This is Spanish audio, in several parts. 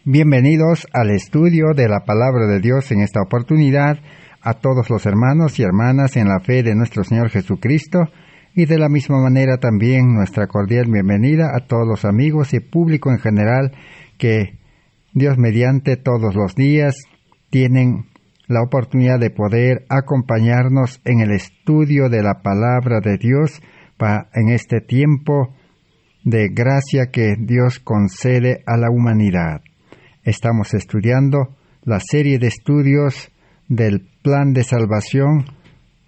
Bienvenidos al estudio de la Palabra de Dios en esta oportunidad a todos los hermanos y hermanas en la fe de nuestro Señor Jesucristo y de la misma manera también nuestra cordial bienvenida a todos los amigos y público en general que Dios mediante todos los días tienen la oportunidad de poder acompañarnos en el estudio de la Palabra de Dios en este tiempo de gracia que Dios concede a la humanidad. Estamos estudiando la serie de estudios del plan de salvación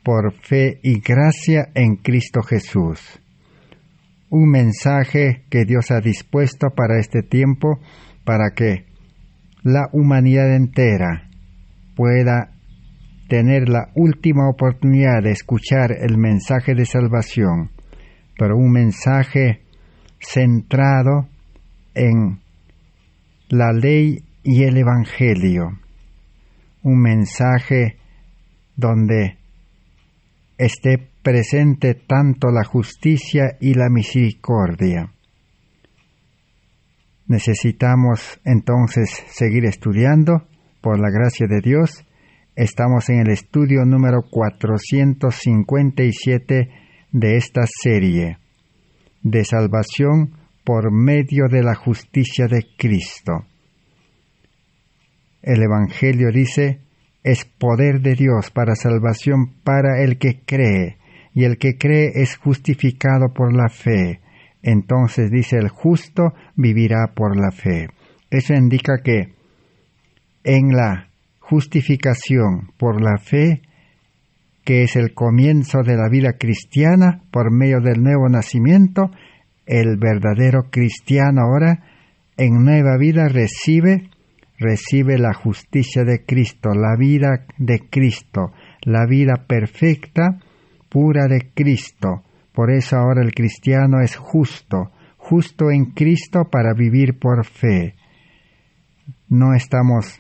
por fe y gracia en Cristo Jesús. Un mensaje que Dios ha dispuesto para este tiempo para que la humanidad entera pueda tener la última oportunidad de escuchar el mensaje de salvación, pero un mensaje centrado en la ley y el Evangelio, un mensaje donde esté presente tanto la justicia y la misericordia. Necesitamos entonces seguir estudiando, por la gracia de Dios. Estamos en el estudio número 457 de esta serie, de salvación por medio de la justicia de Cristo. El Evangelio dice, es poder de Dios para salvación para el que cree, y el que cree es justificado por la fe. Entonces dice, el justo vivirá por la fe. Eso indica que en la justificación por la fe, que es el comienzo de la vida cristiana por medio del nuevo nacimiento, el verdadero cristiano ahora en nueva vida recibe la justicia de Cristo, la vida de Cristo, la vida perfecta, pura de Cristo. Por eso ahora el cristiano es justo en Cristo para vivir por fe. No estamos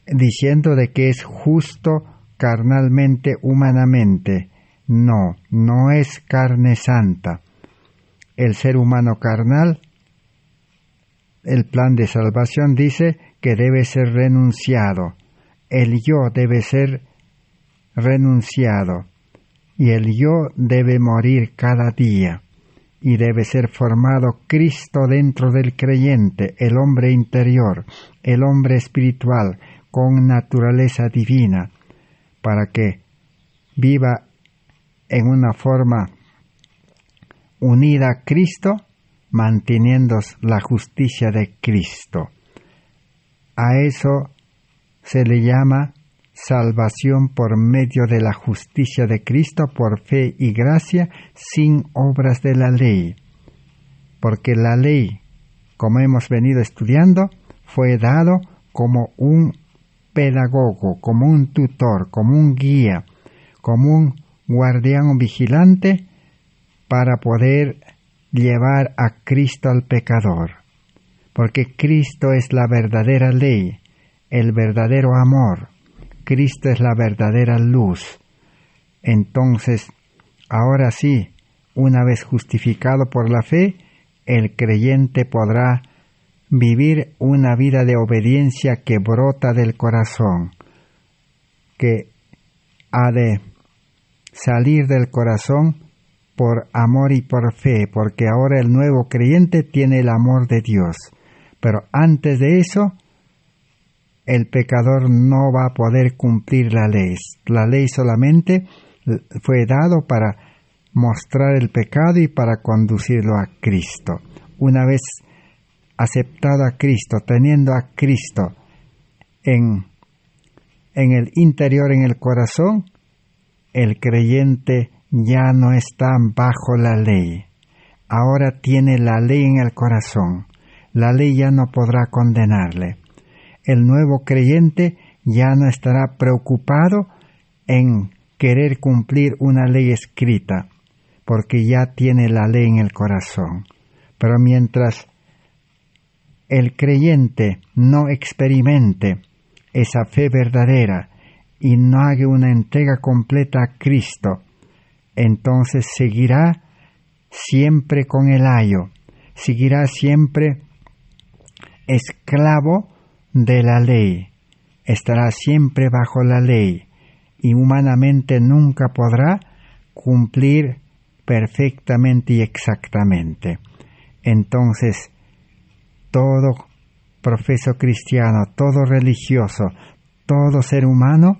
diciendo de que es justo carnalmente, humanamente. No es carne santa. El ser humano carnal, el plan de salvación dice que debe ser renunciado. El yo debe ser renunciado. Y el yo debe morir cada día. Y debe ser formado Cristo dentro del creyente, el hombre interior, el hombre espiritual, con naturaleza divina, para que viva en una forma unida a Cristo, manteniendo la justicia de Cristo. A eso se le llama salvación por medio de la justicia de Cristo, por fe y gracia, sin obras de la ley. Porque la ley, como hemos venido estudiando, fue dado como un pedagogo, como un tutor, como un guía, como un guardián o vigilante para poder llevar a Cristo al pecador. Porque Cristo es la verdadera ley, el verdadero amor. Cristo es la verdadera luz. Entonces, ahora sí, una vez justificado por la fe, el creyente podrá vivir una vida de obediencia que brota del corazón, que ha de salir del corazón por amor y por fe, porque ahora el nuevo creyente tiene el amor de Dios. Pero antes de eso, el pecador no va a poder cumplir la ley. La ley solamente fue dado para mostrar el pecado y para conducirlo a Cristo. Una vez aceptado a Cristo, teniendo a Cristo en el interior, en el corazón, el creyente ya no está bajo la ley. Ahora tiene la ley en el corazón. La ley ya no podrá condenarle. El nuevo creyente ya no estará preocupado en querer cumplir una ley escrita, porque ya tiene la ley en el corazón. Pero mientras el creyente no experimente esa fe verdadera y no haga una entrega completa a Cristo, entonces seguirá siempre con el ayo, seguirá siempre esclavo de la ley, estará siempre bajo la ley y humanamente nunca podrá cumplir perfectamente y exactamente. Entonces, todo profeso cristiano, todo religioso, todo ser humano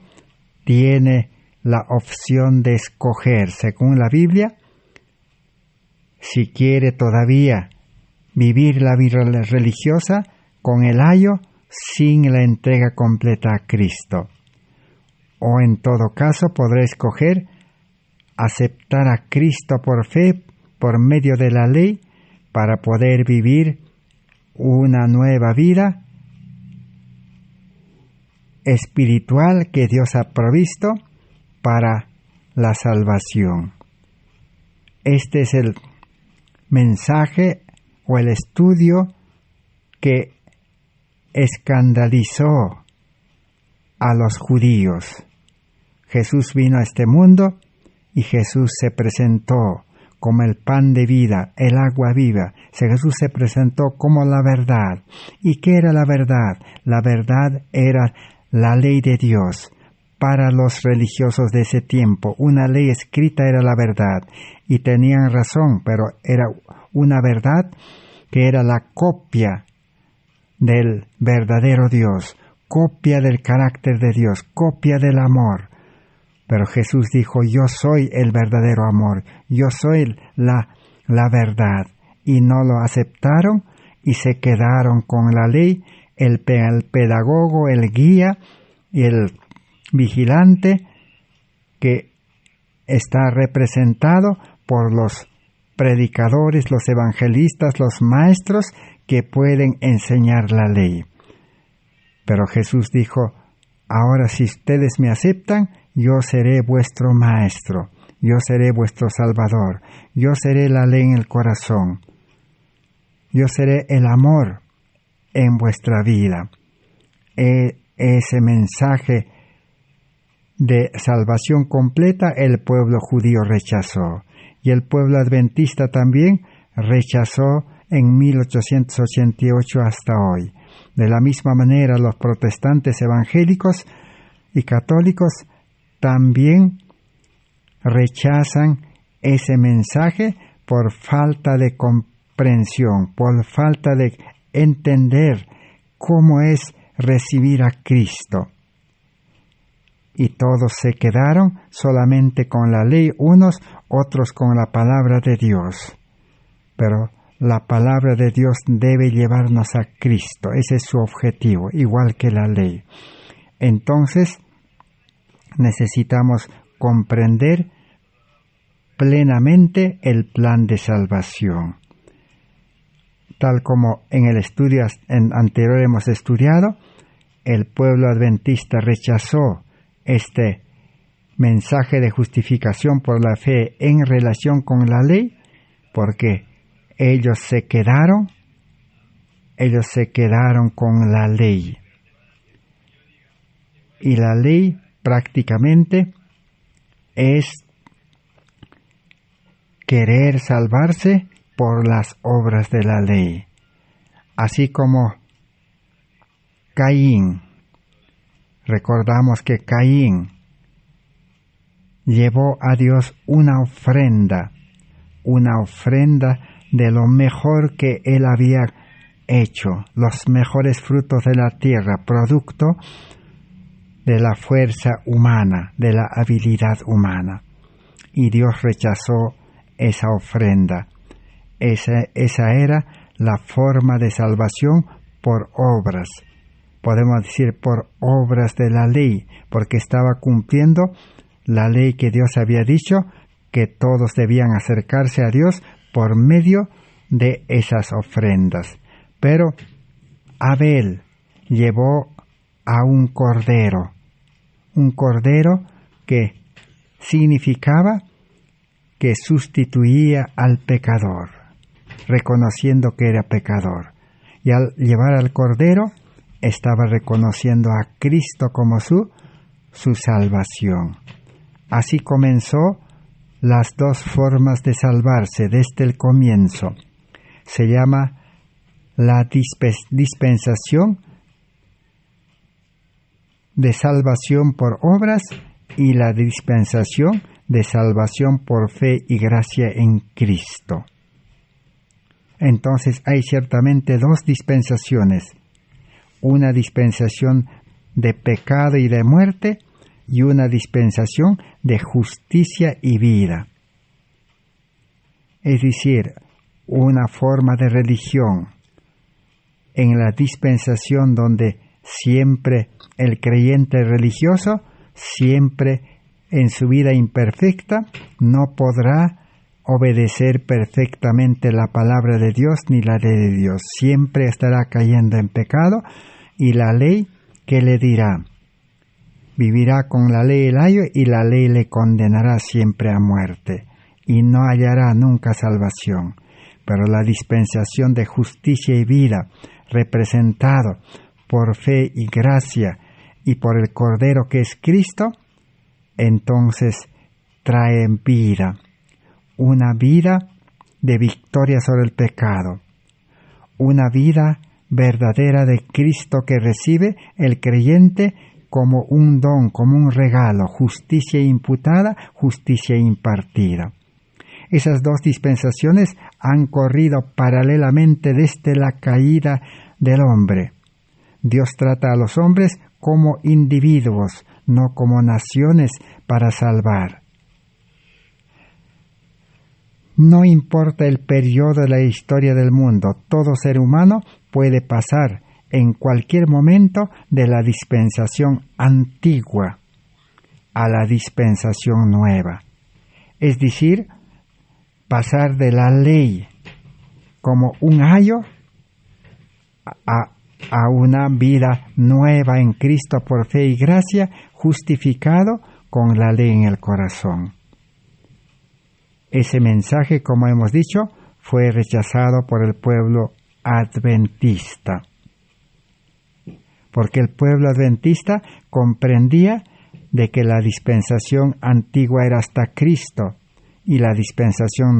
tiene la opción de escoger, según la Biblia, si quiere todavía vivir la vida religiosa con el ayo sin la entrega completa a Cristo. O en todo caso podrá escoger aceptar a Cristo por fe, por medio de la ley, para poder vivir una nueva vida espiritual que Dios ha provisto para la salvación. Este es el mensaje o el estudio que escandalizó a los judíos. Jesús vino a este mundo y Jesús se presentó como el pan de vida, el agua viva. Jesús se presentó como la verdad. ¿Y qué era la verdad? La verdad era la ley de Dios. Para los religiosos de ese tiempo, una ley escrita era la verdad. Y tenían razón, pero era una verdad que era la copia del verdadero Dios, copia del carácter de Dios, copia del amor. Pero Jesús dijo, yo soy el verdadero amor, yo soy la verdad. Y no lo aceptaron y se quedaron con la ley, el pedagogo, el guía y el vigilante que está representado por los predicadores, los evangelistas, los maestros que pueden enseñar la ley. Pero Jesús dijo, ahora si ustedes me aceptan, yo seré vuestro maestro, yo seré vuestro salvador, yo seré la ley en el corazón, yo seré el amor en vuestra vida. Ese mensaje de salvación completa el pueblo judío rechazó, y el pueblo adventista también rechazó en 1888 hasta hoy. De la misma manera, los protestantes evangélicos y católicos también rechazan ese mensaje por falta de comprensión, por falta de entender cómo es recibir a Cristo. Y todos se quedaron solamente con la ley, unos, otros con la palabra de Dios. Pero la palabra de Dios debe llevarnos a Cristo, ese es su objetivo, igual que la ley. Entonces, necesitamos comprender plenamente el plan de salvación. Tal como en el estudio anterior hemos estudiado, el pueblo adventista rechazó este mensaje de justificación por la fe en relación con la ley, porque ellos se quedaron con la ley. Y la ley prácticamente es querer salvarse por las obras de la ley. Así como Caín, recordamos que Caín llevó a Dios una ofrenda de lo mejor que él había hecho, los mejores frutos de la tierra, producto de la fuerza humana, de la habilidad humana. Y Dios rechazó esa ofrenda. Esa era la forma de salvación por obras. Podemos decir por obras de la ley, porque estaba cumpliendo la ley que Dios había dicho, que todos debían acercarse a Dios por medio de esas ofrendas. Pero Abel llevó a un cordero que significaba que sustituía al pecador, reconociendo que era pecador. Y al llevar al cordero, estaba reconociendo a Cristo como su salvación. Así comenzó las dos formas de salvarse desde el comienzo. Se llama la dispensación de salvación por obras y la dispensación de salvación por fe y gracia en Cristo. Entonces hay ciertamente dos dispensaciones, una dispensación de pecado y de muerte y una dispensación de justicia y vida. Es decir, una forma de religión en la dispensación donde siempre el creyente religioso, siempre en su vida imperfecta, no podrá obedecer perfectamente la palabra de Dios ni la ley de Dios. Siempre estará cayendo en pecado y la ley, ¿qué le dirá? Vivirá con la ley el ayo y la ley le condenará siempre a muerte y no hallará nunca salvación. Pero la dispensación de justicia y vida, representado por fe y gracia y por el Cordero que es Cristo, entonces trae vida, una vida de victoria sobre el pecado, una vida verdadera de Cristo que recibe el creyente como un don, como un regalo, justicia imputada, justicia impartida. Esas dos dispensaciones han corrido paralelamente desde la caída del hombre. Dios trata a los hombres como individuos, no como naciones para salvar. No importa el periodo de la historia del mundo, todo ser humano puede pasar en cualquier momento de la dispensación antigua a la dispensación nueva. Es decir, pasar de la ley como un ayo a una vida nueva en Cristo por fe y gracia, justificado con la ley en el corazón. Ese mensaje, como hemos dicho, fue rechazado por el pueblo adventista, porque el pueblo adventista comprendía de que la dispensación antigua era hasta Cristo y la dispensación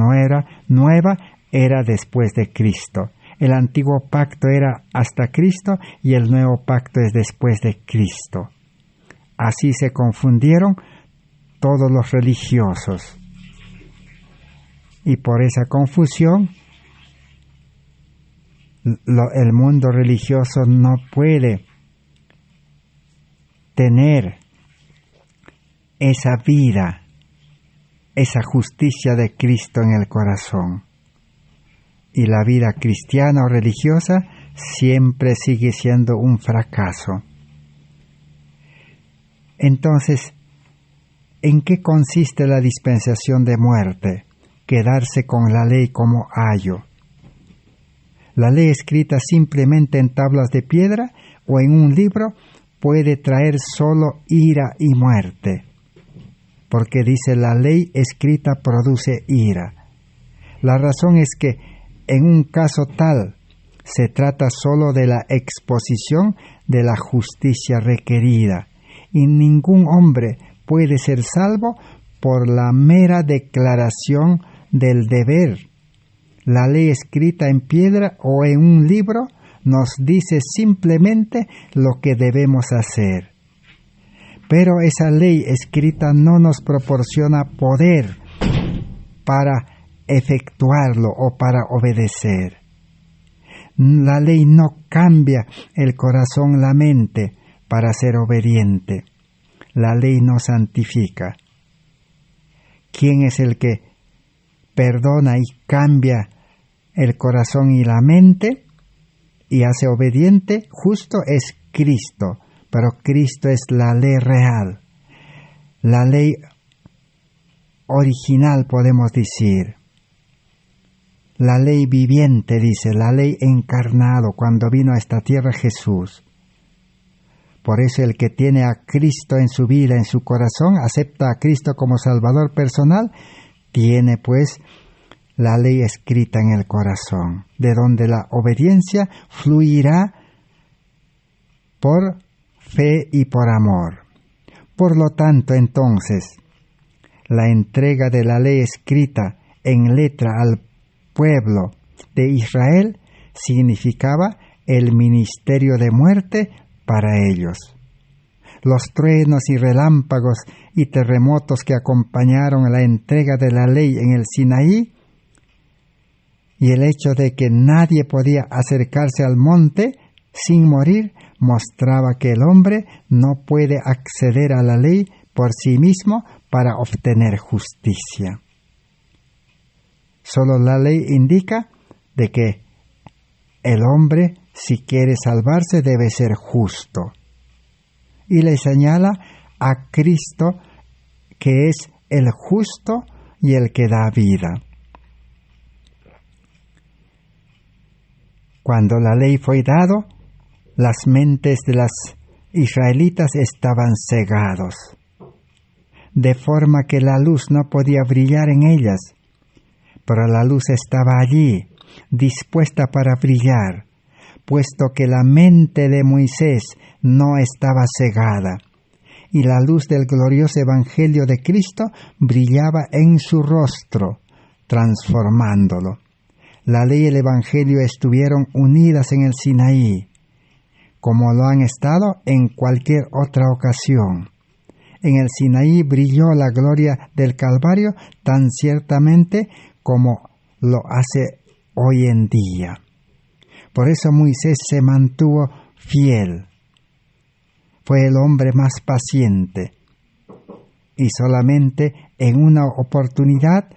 nueva era después de Cristo. El antiguo pacto era hasta Cristo y el nuevo pacto es después de Cristo. Así se confundieron todos los religiosos. Y por esa confusión, el mundo religioso no puede tener esa vida, esa justicia de Cristo en el corazón. Y la vida cristiana o religiosa siempre sigue siendo un fracaso. Entonces, ¿en qué consiste la dispensación de muerte? Quedarse con la ley como ayo. La ley escrita simplemente en tablas de piedra o en un libro puede traer solo ira y muerte, porque dice la ley escrita produce ira. La razón es que en un caso tal se trata solo de la exposición de la justicia requerida y ningún hombre puede ser salvo por la mera declaración del deber. La ley escrita en piedra o en un libro nos dice simplemente lo que debemos hacer. Pero esa ley escrita no nos proporciona poder para efectuarlo o para obedecer. La ley no cambia el corazón, la mente, para ser obediente. La ley no santifica. ¿Quién es el que perdona y cambia el corazón y la mente y hace obediente? Justo es Cristo, pero Cristo es la ley real, la ley original, podemos decir. La ley viviente, dice, la ley encarnado cuando vino a esta tierra Jesús. Por eso el que tiene a Cristo en su vida, en su corazón, acepta a Cristo como Salvador personal, tiene pues la ley escrita en el corazón, de donde la obediencia fluirá por fe y por amor. Por lo tanto, entonces, la entrega de la ley escrita en letra al pueblo de Israel significaba el ministerio de muerte para ellos. Los truenos y relámpagos y terremotos que acompañaron la entrega de la ley en el Sinaí y el hecho de que nadie podía acercarse al monte sin morir mostraba que el hombre no puede acceder a la ley por sí mismo para obtener justicia. Solo la ley indica de que el hombre, si quiere salvarse, debe ser justo. Y le señala a Cristo, que es el justo y el que da vida. Cuando la ley fue dada, las mentes de las israelitas estaban cegados, de forma que la luz no podía brillar en ellas, pero la luz estaba allí, dispuesta para brillar, puesto que la mente de Moisés no estaba cegada, y la luz del glorioso Evangelio de Cristo brillaba en su rostro, transformándolo. La ley y el Evangelio estuvieron unidas en el Sinaí, como lo han estado en cualquier otra ocasión. En el Sinaí brilló la gloria del Calvario tan ciertamente como lo hace hoy en día. Por eso Moisés se mantuvo fiel. Fue el hombre más paciente. Y solamente en una oportunidad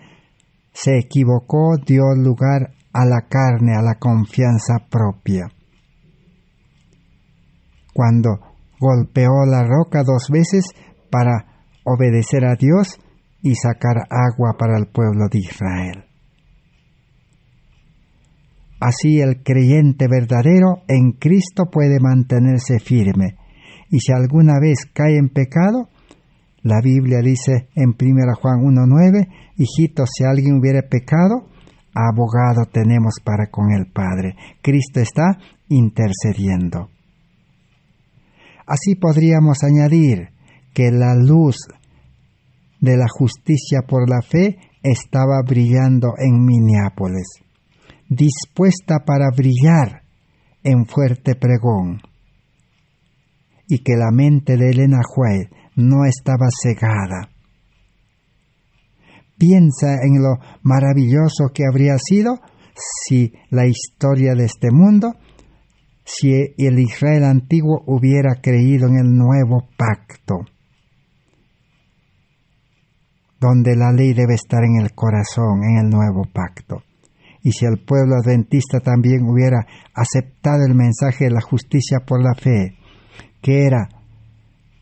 se equivocó, dio lugar a la carne, a la confianza propia. Cuando golpeó la roca 2 veces para obedecer a Dios y sacar agua para el pueblo de Israel. Así el creyente verdadero en Cristo puede mantenerse firme. Y si alguna vez cae en pecado, la Biblia dice en 1 Juan 1:9, hijitos, si alguien hubiera pecado, abogado tenemos para con el Padre. Cristo está intercediendo. Así podríamos añadir que la luz de la justicia por la fe estaba brillando en Minneapolis, dispuesta para brillar en fuerte pregón, y que la mente de Elena White no estaba cegada. Piensa en lo maravilloso que habría sido si la historia de este mundo, si el Israel antiguo hubiera creído en el nuevo pacto, donde la ley debe estar en el corazón, en el nuevo pacto. Y si el pueblo adventista también hubiera aceptado el mensaje de la justicia por la fe, que era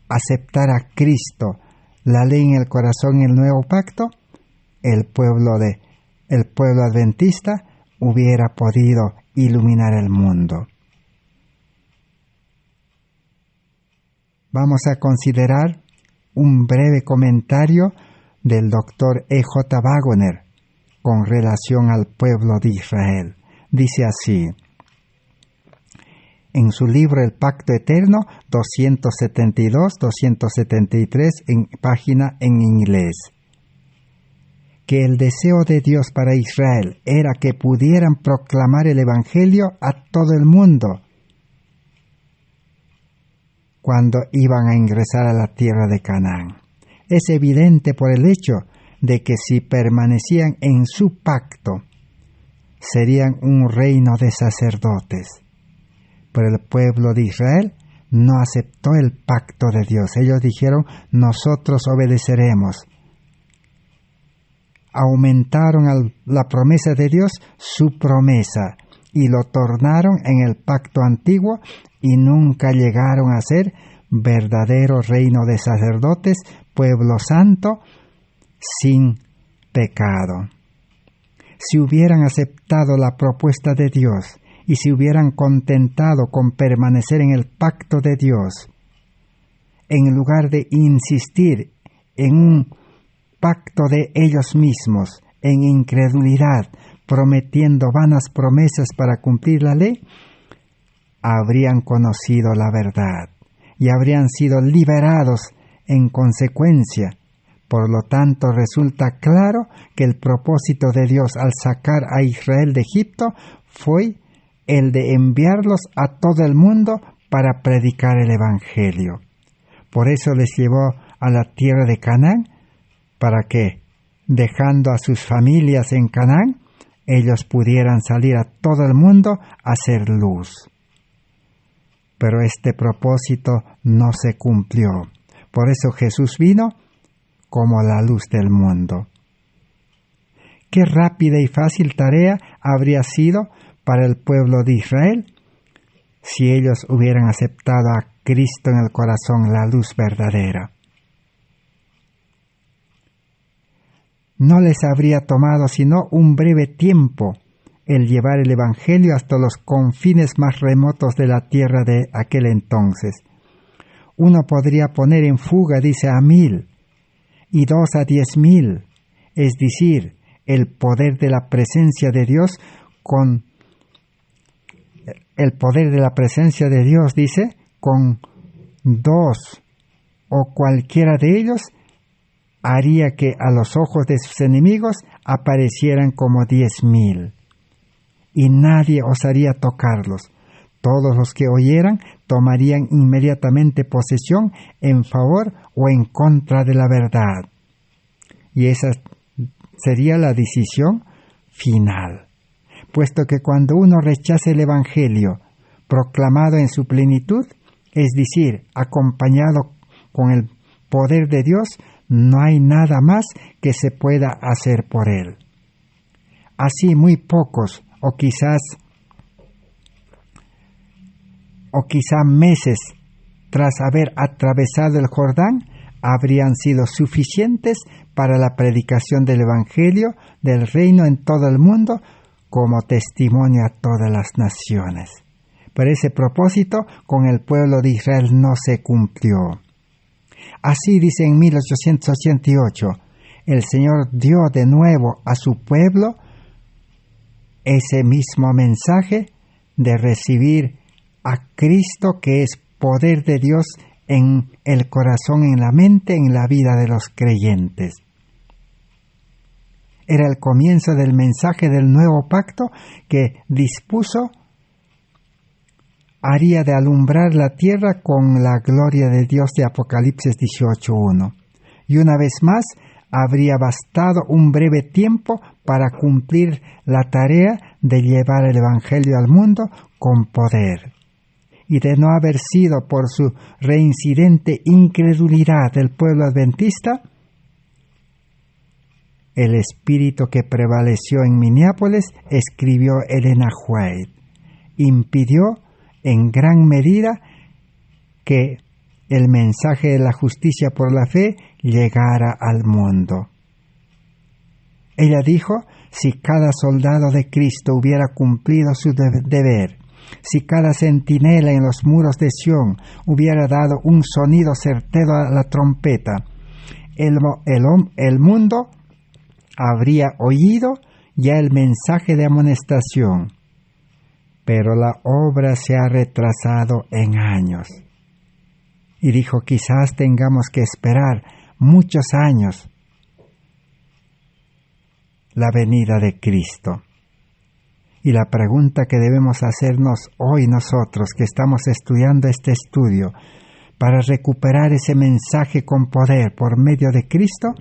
aceptar a Cristo, la ley en el corazón, en el nuevo pacto, el pueblo adventista hubiera podido iluminar el mundo. Vamos a considerar un breve comentario del doctor E.J. Waggoner con relación al pueblo de Israel. Dice así, en su libro El Pacto Eterno, 272-273, en página en inglés, que el deseo de Dios para Israel era que pudieran proclamar el Evangelio a todo el mundo cuando iban a ingresar a la tierra de Canaán. Es evidente por el hecho de que si permanecían en su pacto, serían un reino de sacerdotes. Pero el pueblo de Israel no aceptó el pacto de Dios. Ellos dijeron, nosotros obedeceremos. Aumentaron a la promesa de Dios su promesa y lo tornaron en el pacto antiguo y nunca llegaron a ser verdadero reino de sacerdotes, pueblo santo, sin pecado. Si hubieran aceptado la propuesta de Dios y si hubieran contentado con permanecer en el pacto de Dios, en lugar de insistir en un pacto de ellos mismos, en incredulidad, prometiendo vanas promesas para cumplir la ley, habrían conocido la verdad y habrían sido liberados en consecuencia. Por lo tanto, resulta claro que el propósito de Dios al sacar a Israel de Egipto fue el de enviarlos a todo el mundo para predicar el Evangelio. Por eso les llevó a la tierra de Canaán, para que, dejando a sus familias en Canaán, ellos pudieran salir a todo el mundo a hacer luz. Pero este propósito no se cumplió. Por eso Jesús vino como la luz del mundo. Qué rápida y fácil tarea habría sido para el pueblo de Israel si ellos hubieran aceptado a Cristo en el corazón, la luz verdadera. No les habría tomado sino un breve tiempo el llevar el Evangelio hasta los confines más remotos de la tierra de aquel entonces. Uno podría poner en fuga, dice, a 1,000 y 2 a 10,000, es decir, el poder de la presencia de Dios con el poder de la presencia de Dios, dice, con 2 o cualquiera de ellos haría que a los ojos de sus enemigos aparecieran como 10,000, y nadie osaría tocarlos. Todos los que oyeran tomarían inmediatamente posesión en favor o en contra de la verdad. Y esa sería la decisión final. Puesto que cuando uno rechaza el Evangelio proclamado en su plenitud, es decir, acompañado con el poder de Dios, no hay nada más que se pueda hacer por él. Así muy pocos, o quizá meses tras haber atravesado el Jordán, habrían sido suficientes para la predicación del Evangelio del reino en todo el mundo como testimonio a todas las naciones. Pero ese propósito con el pueblo de Israel no se cumplió. Así dice en 1888, el Señor dio de nuevo a su pueblo ese mismo mensaje de recibir a Cristo, que es poder de Dios en el corazón, en la mente, en la vida de los creyentes. Era el comienzo del mensaje del nuevo pacto que dispuso haría de alumbrar la tierra con la gloria de Dios de Apocalipsis 18:1. Y una vez más, habría bastado un breve tiempo para cumplir la tarea de llevar el Evangelio al mundo con poder. Y de no haber sido por su reincidente incredulidad del pueblo adventista, el espíritu que prevaleció en Minneapolis, escribió Elena White, impidió en gran medida que el mensaje de la justicia por la fe llegara al mundo. Ella dijo, si cada soldado de Cristo hubiera cumplido su deber, si cada centinela en los muros de Sión hubiera dado un sonido certero a la trompeta, el mundo habría oído ya el mensaje de amonestación. Pero la obra se ha retrasado en años. Y dijo, quizás tengamos que esperar muchos años la venida de Cristo. Y la pregunta que debemos hacernos hoy nosotros que estamos estudiando este estudio para recuperar ese mensaje con poder por medio de Cristo,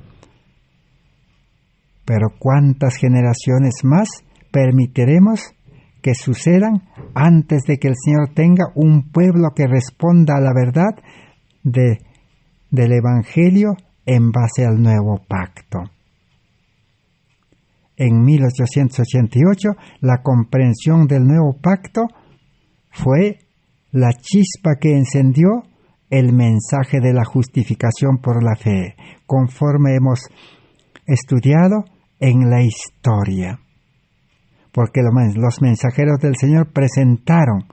pero ¿cuántas generaciones más permitiremos que sucedan antes de que el Señor tenga un pueblo que responda a la verdad del Evangelio en base al nuevo pacto? En 1888, la comprensión del nuevo pacto fue la chispa que encendió el mensaje de la justificación por la fe, conforme hemos estudiado en la historia. Porque los mensajeros del Señor presentaron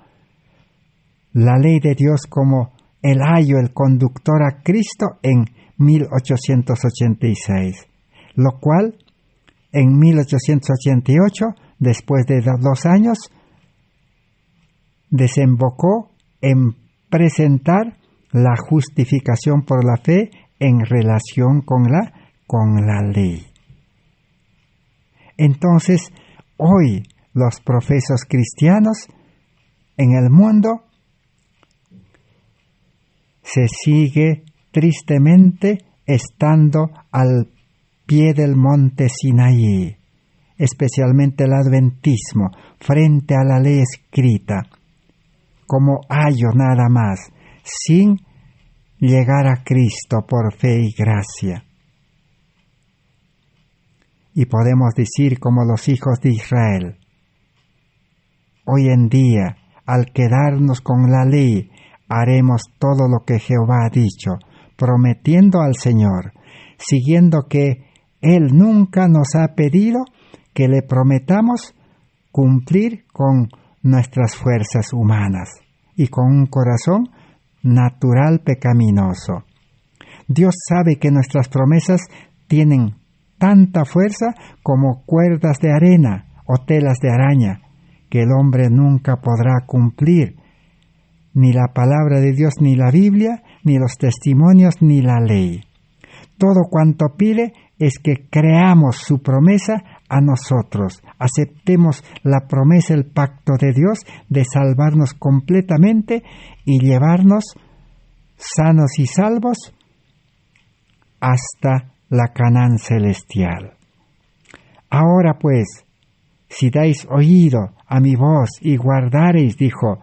la ley de Dios como el ayo, el conductor a Cristo en 1886, lo cual en 1888, después de 2 años, desembocó en presentar la justificación por la fe en relación con la ley. Entonces, hoy los profesos cristianos en el mundo se sigue tristemente estando al pie del monte Sinaí, especialmente el adventismo, frente a la ley escrita, como ayo nada más, sin llegar a Cristo por fe y gracia. Y podemos decir como los hijos de Israel, hoy en día, al quedarnos con la ley, haremos todo lo que Jehová ha dicho, prometiendo al Señor, siguiendo que Él nunca nos ha pedido que le prometamos cumplir con nuestras fuerzas humanas y con un corazón natural pecaminoso. Dios sabe que nuestras promesas tienen tanta fuerza como cuerdas de arena o telas de araña, que el hombre nunca podrá cumplir, ni la palabra de Dios, ni la Biblia, ni los testimonios, ni la ley. Todo cuanto pide es que creamos su promesa a nosotros, aceptemos la promesa, el pacto de Dios de salvarnos completamente y llevarnos sanos y salvos hasta la Canaán celestial. Ahora pues, si dais oído a mi voz y guardareis, dijo,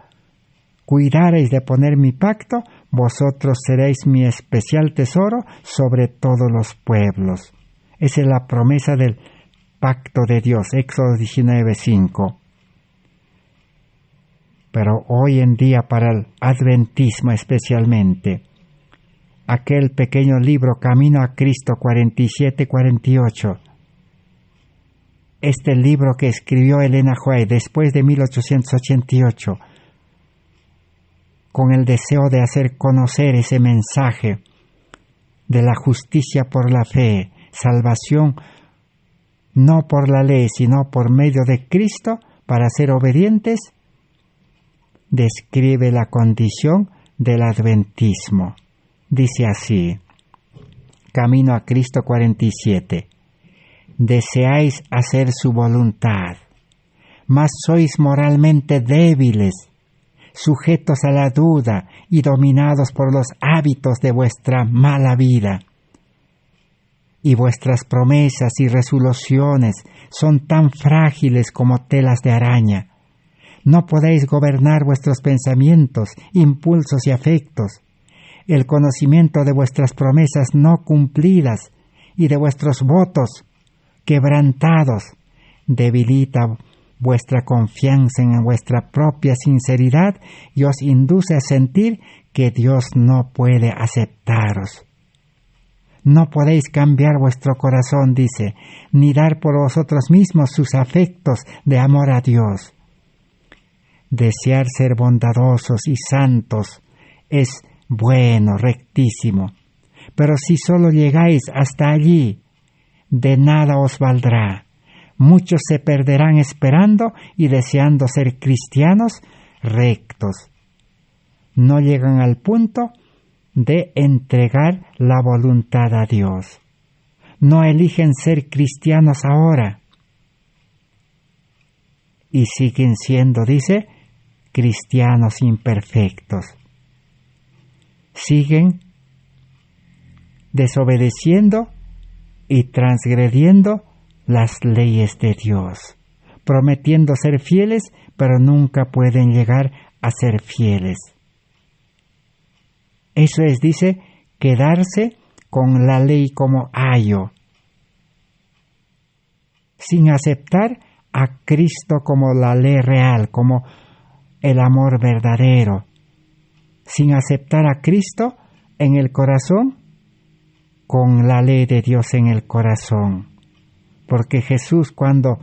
cuidareis de poner mi pacto, vosotros seréis mi especial tesoro sobre todos los pueblos. Esa es la promesa del pacto de Dios, Éxodo 19:5. Pero hoy en día para el adventismo especialmente, aquel pequeño libro Camino a Cristo 47-48, este libro que escribió Elena White después de 1888, con el deseo de hacer conocer ese mensaje de la justicia por la fe, salvación no por la ley, sino por medio de Cristo, para ser obedientes, describe la condición del adventismo. Dice así, Camino a Cristo 47, deseáis hacer su voluntad, mas sois moralmente débiles, sujetos a la duda y dominados por los hábitos de vuestra mala vida. Y vuestras promesas y resoluciones son tan frágiles como telas de araña. No podéis gobernar vuestros pensamientos, impulsos y afectos. El conocimiento de vuestras promesas no cumplidas y de vuestros votos quebrantados debilita vuestra confianza en vuestra propia sinceridad y os induce a sentir que Dios no puede aceptaros. No podéis cambiar vuestro corazón, dice, ni dar por vosotros mismos sus afectos de amor a Dios. Desear ser bondadosos y santos es bueno, rectísimo, pero si solo llegáis hasta allí, de nada os valdrá. Muchos se perderán esperando y deseando ser cristianos rectos. No llegan al punto de entregar la voluntad a Dios. No eligen ser cristianos ahora. Y siguen siendo, dice, cristianos imperfectos. Siguen desobedeciendo y transgrediendo las leyes de Dios, prometiendo ser fieles, pero nunca pueden llegar a ser fieles. Eso es, dice, quedarse con la ley como ayo, sin aceptar a Cristo como la ley real, como el amor verdadero, sin aceptar a Cristo en el corazón, con la ley de Dios en el corazón. Porque Jesús, cuando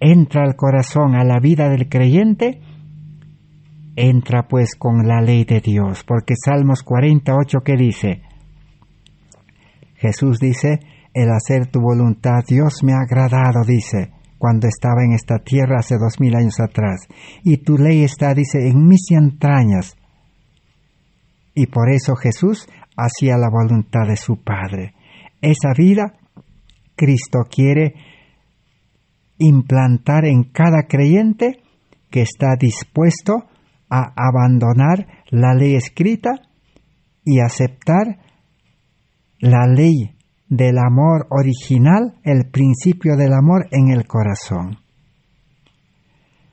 entra al corazón, a la vida del creyente, entra pues con la ley de Dios. Porque Salmos 48, ¿qué dice? Jesús dice, el hacer tu voluntad, Dios me ha agradado, dice, cuando estaba en esta tierra hace 2000 años atrás. Y tu ley está, dice, en mis entrañas. Y por eso Jesús hacía la voluntad de su Padre. Esa vida Cristo quiere implantar en cada creyente que está dispuesto a abandonar la ley escrita y aceptar la ley del amor original, el principio del amor en el corazón.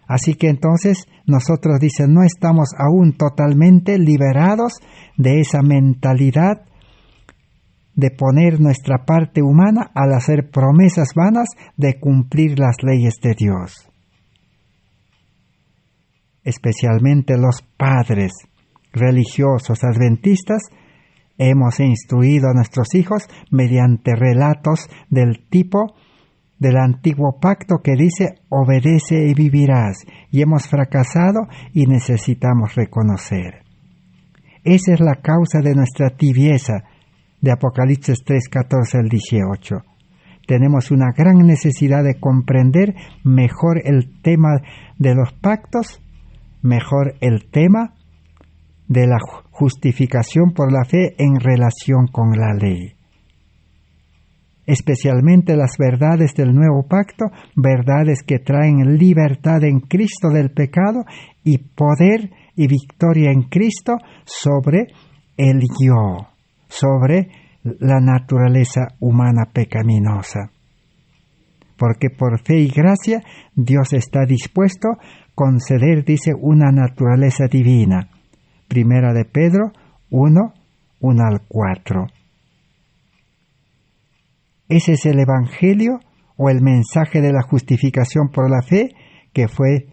Así que entonces nosotros, dicen, no estamos aún totalmente liberados de esa mentalidad de poner nuestra parte humana al hacer promesas vanas de cumplir las leyes de Dios. Especialmente los padres religiosos adventistas hemos instruido a nuestros hijos mediante relatos del tipo del antiguo pacto que dice obedece y vivirás, y hemos fracasado y necesitamos reconocer. Esa es la causa de nuestra tibieza de Apocalipsis 3, 14 al 18. Tenemos una gran necesidad de comprender mejor el tema de los pactos, mejor el tema de la justificación por la fe en relación con la ley. Especialmente las verdades del nuevo pacto, verdades que traen libertad en Cristo del pecado y poder y victoria en Cristo sobre el yo, sobre la naturaleza humana pecaminosa. Porque por fe y gracia Dios está dispuesto a conceder, dice, una naturaleza divina. Primera de Pedro 1, 1 al 4. Ese es el Evangelio o el mensaje de la justificación por la fe que fue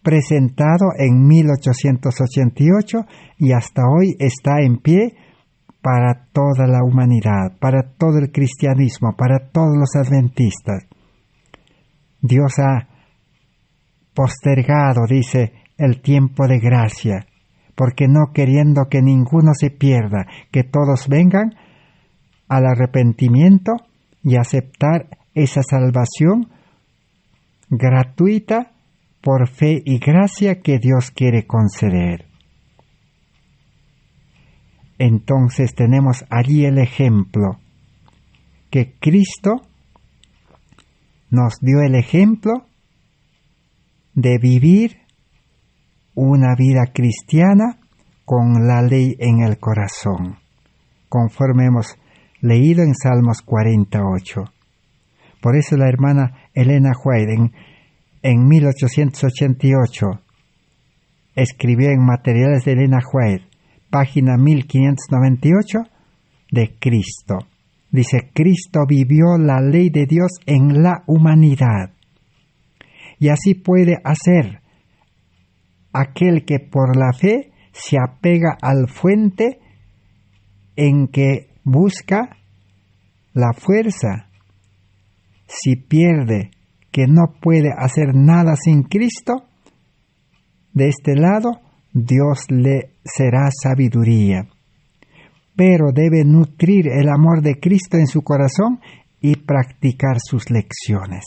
presentado en 1888 y hasta hoy está en pie para toda la humanidad, para todo el cristianismo, para todos los adventistas. Dios ha postergado, dice, el tiempo de gracia, porque no queriendo que ninguno se pierda, que todos vengan al arrepentimiento y aceptar esa salvación gratuita por fe y gracia que Dios quiere conceder. Entonces tenemos allí el ejemplo, que Cristo nos dio el ejemplo de vivir una vida cristiana con la ley en el corazón, conforme hemos leído en Salmos 48. Por eso la hermana Elena White en 1888 escribió en Materiales de Elena White, página 1598, de Cristo. Dice, Cristo vivió la ley de Dios en la humanidad. Y así puede hacer aquel que por la fe se apega al fuente en que busca la fuerza. Si pierde que no puede hacer nada sin Cristo, de este lado Dios le será sabiduría. Pero debe nutrir el amor de Cristo en su corazón y practicar sus lecciones.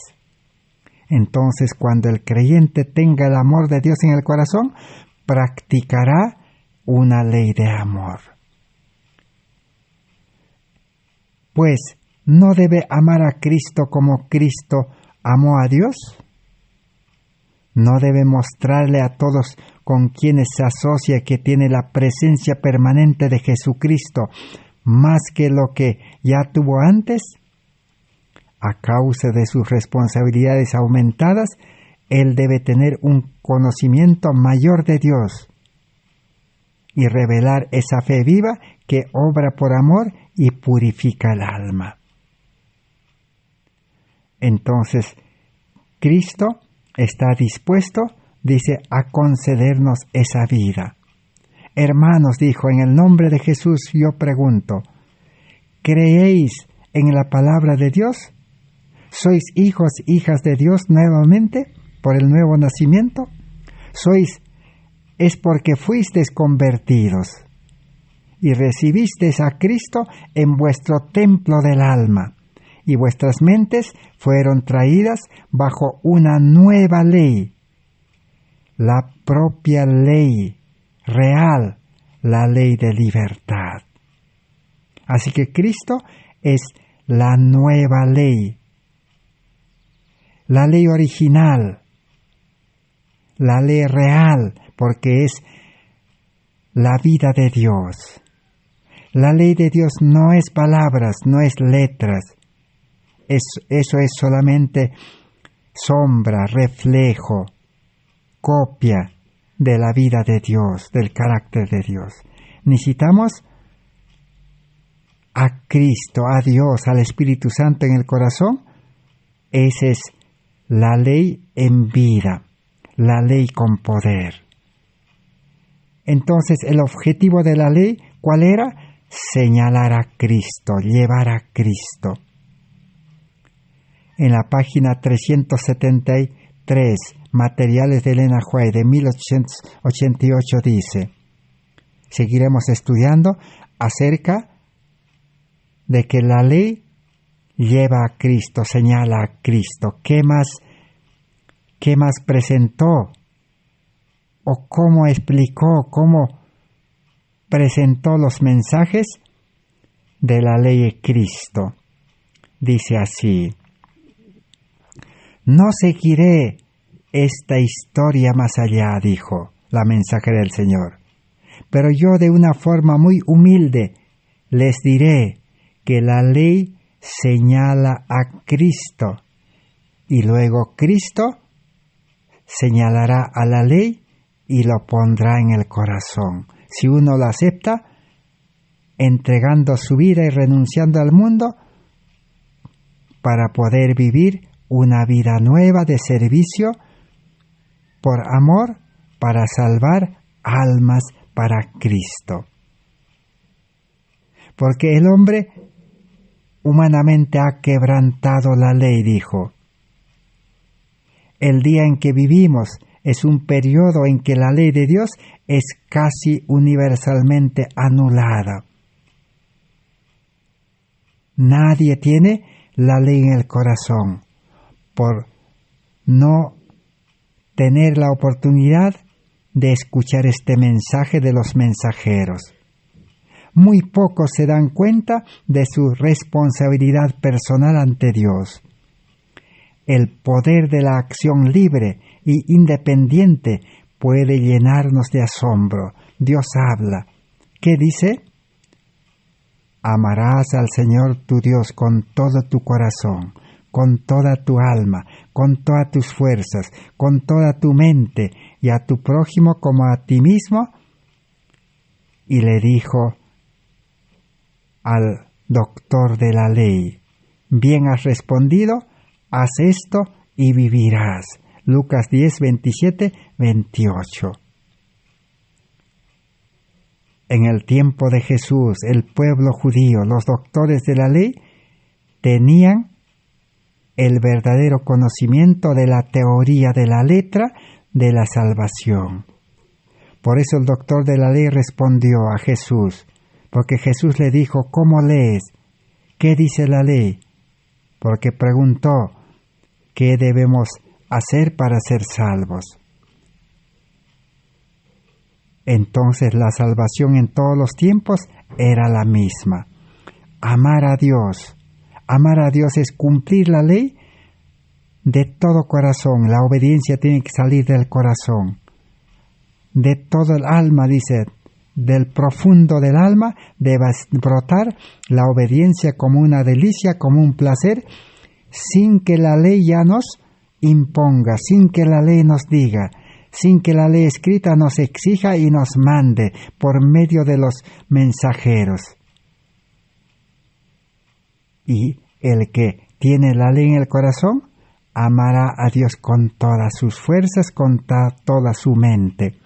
Entonces, cuando el creyente tenga el amor de Dios en el corazón, practicará una ley de amor. Pues, ¿no debe amar a Cristo como Cristo amó a Dios? ¿No debe mostrarle a todos con quienes se asocia que tiene la presencia permanente de Jesucristo más que lo que ya tuvo antes? A causa de sus responsabilidades aumentadas, él debe tener un conocimiento mayor de Dios y revelar esa fe viva que obra por amor y purifica el alma. Entonces, Cristo está dispuesto, dice, a concedernos esa vida. Hermanos, dijo, en el nombre de Jesús yo pregunto, ¿creéis en la palabra de Dios? ¿Sois hijos, hijas de Dios nuevamente por el nuevo nacimiento? Es porque fuisteis convertidos y recibisteis a Cristo en vuestro templo del alma, y vuestras mentes fueron traídas bajo una nueva ley, la propia ley real, la ley de libertad. Así que Cristo es la nueva ley, la ley original, la ley real, porque es la vida de Dios. La ley de Dios no es palabras, no es letras. Eso es solamente sombra, reflejo, copia de la vida de Dios, del carácter de Dios. Necesitamos a Cristo, a Dios, al Espíritu Santo en el corazón. Esa es la ley en vida, la ley con poder. Entonces, el objetivo de la ley, ¿cuál era? Señalar a Cristo, llevar a Cristo. En la página 373, Materiales de Elena White, de 1888, dice, seguiremos estudiando acerca de que la ley lleva a Cristo, señala a Cristo. ¿Qué más presentó? ¿O cómo explicó, cómo presentó los mensajes de la ley de Cristo? Dice así: no seguiré esta historia más allá, dijo la mensajera del Señor, pero yo de una forma muy humilde les diré que la ley señala a Cristo y luego Cristo señalará a la ley y lo pondrá en el corazón. Si uno lo acepta, entregando su vida y renunciando al mundo para poder vivir una vida nueva de servicio por amor, para salvar almas para Cristo. Porque el hombre humanamente ha quebrantado la ley, dijo. El día en que vivimos es un periodo en que la ley de Dios es casi universalmente anulada. Nadie tiene la ley en el corazón por no tener la oportunidad de escuchar este mensaje de los mensajeros. Muy pocos se dan cuenta de su responsabilidad personal ante Dios. El poder de la acción libre y independiente puede llenarnos de asombro. Dios habla. ¿Qué dice? Amarás al Señor tu Dios con todo tu corazón, con toda tu alma, con todas tus fuerzas, con toda tu mente, y a tu prójimo como a ti mismo. Y le dijo al doctor de la ley: bien has respondido, haz esto y vivirás. Lucas 10, 27, 28. En el tiempo de Jesús, el pueblo judío, los doctores de la ley, tenían el verdadero conocimiento de la teoría de la letra de la salvación. Por eso el doctor de la ley respondió a Jesús, porque Jesús le dijo: ¿cómo lees? ¿Qué dice la ley? Porque preguntó: ¿qué debemos hacer para ser salvos? Entonces la salvación en todos los tiempos era la misma. Amar a Dios. Amar a Dios es cumplir la ley de todo corazón. La obediencia tiene que salir del corazón. De todo el alma, dice, del profundo del alma debe brotar la obediencia como una delicia, como un placer, sin que la ley ya nos imponga, sin que la ley nos diga, sin que la ley escrita nos exija y nos mande por medio de los mensajeros. Y el que tiene la ley en el corazón amará a Dios con todas sus fuerzas, con toda su mente.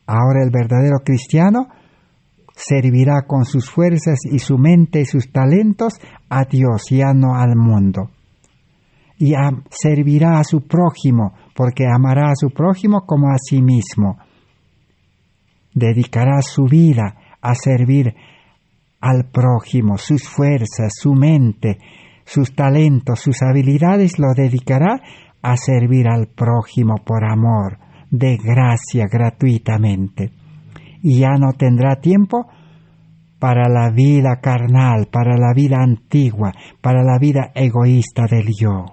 Ahora el verdadero cristiano servirá con sus fuerzas y su mente y sus talentos a Dios, ya no al mundo. Y servirá a su prójimo, porque amará a su prójimo como a sí mismo. Dedicará su vida a servir al prójimo, sus fuerzas, su mente, sus talentos, sus habilidades lo dedicará a servir al prójimo por amor, de gracia, gratuitamente. Y ya no tendrá tiempo para la vida carnal, para la vida antigua, para la vida egoísta del yo.